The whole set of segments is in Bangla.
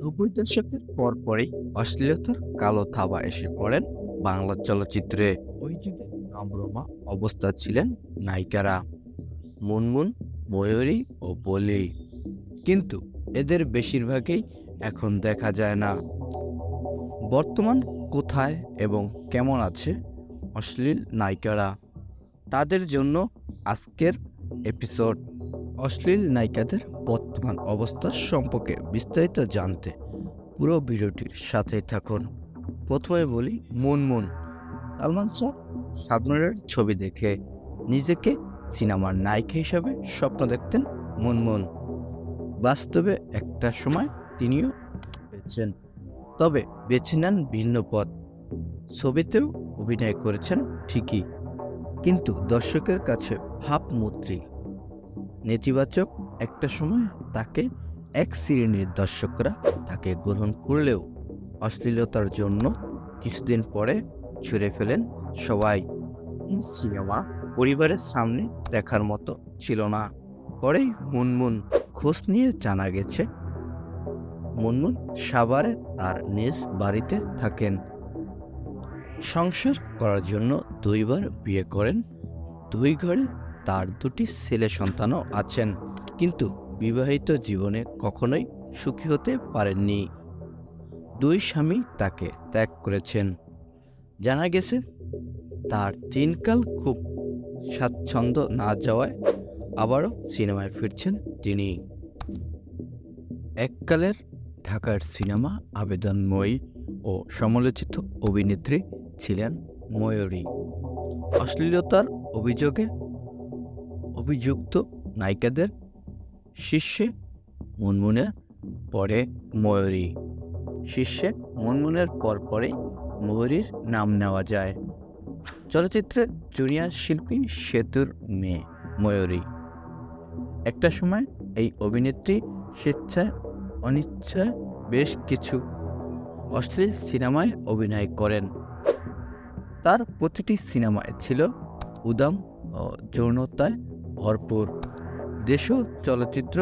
নব্বই দশকের পরপরই অশ্লীলতার কালো থাবা এসে পড়েন বাংলা চলচ্চিত্রে। ওই যুগে রমরমা অবস্থা ছিলেন নায়িকারা মুনমুন, ময়ূরী ও পলি। কিন্তু এদের বেশিরভাগই এখন দেখা যায় না। বর্তমান কোথায় এবং কেমন আছে অশ্লীল নায়িকারা, তাদের জন্য আজকের এপিসোড। অশ্লীল নায়িকাদের বর্তমান অবস্থা সম্পর্কে বিস্তারিত জানতে পুরো ভিডিওটির সাথেই থাকুন। প্রথমে বলি মুনমুন। সালমান শাহ শাবনূরের ছবি দেখে নিজেকে সিনেমার নায়িকা হিসাবে স্বপ্ন দেখতেন মুনমুন। বাস্তবে একটা সময় তিনিও পেয়েছেন, তবে বেছে নেন ভিন্ন পথ। ছবিতেও অভিনয় করেছেন ঠিকই, কিন্তু দর্শকের কাছে ভাবমূর্তি নেতিবাচক। একটা সময় তাকে এক শ্রেণীর দর্শকরা তাকে গ্রহণ করলেও অশ্লীলতার জন্য কিছুদিন পরে ছুঁড়ে ফেলেন সবাই। সিনেমা পরিবারের সামনে দেখার মতো ছিল না। পরেই মুনমুন খোঁজ নিয়ে জানা গেছে মুনমুন সাভারে তার নিজ বাড়িতে থাকেন। সংসার করার জন্য দুইবার বিয়ে করেন, দুই ঘরে তার দুটি ছেলে সন্তানও আছেন, কিন্তু বিবাহিত জীবনে কখনোই সুখী হতে পারেননি। দুই স্বামী তাকে ত্যাগ করেছেন। জানা গেছে তার দিনকাল খুব স্বাচ্ছন্দ্য না যাওয়ায় আবারও সিনেমায় ফিরছেন তিনি। এককালের ঢাকার সিনেমা আবেদনময়ী ও সমালোচিত অভিনেত্রী ছিলেন ময়ূরী। অশ্লীলতার অভিযোগে অভিযুক্ত নায়িকাদের শীর্ষে মুনমুনের পরে ময়ূরী। শীর্ষে মুনমুনের পরপরই ময়ূরীর নাম নেওয়া যায়। চলচ্চিত্রে জুনিয়র শিল্পী সেতুর মেয়ে ময়ূরী। একটা সময় এই অভিনেত্রী স্বেচ্ছায় অনিচ্ছায় বেশ কিছু অশ্লীল সিনেমায় অভিনয় করেন। তার প্রতিটি সিনেমায় ছিল উদ্দাম ও যৌনতায় ভরপুর। দেশীয় চলচ্চিত্র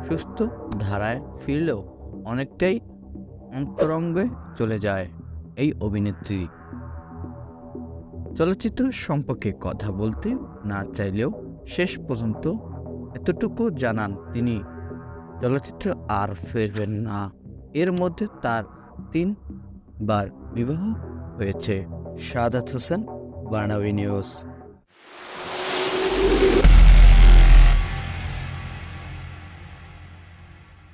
সুস্থ ধারায় ফিরলেও অনেকটাই অন্তরঙ্গে চলে যায় এই অভিনেত্রী। চলচ্চিত্র সম্পর্কে কথা বলতে না চাইলেও শেষ পর্যন্ত এতটুকু জানান তিনি চলচ্চিত্র আর ফিরবেন না। এর মধ্যে তার 3বার বিবাহ হয়েছে। সাদাত হোসেন, বার্নাবী নিউজ।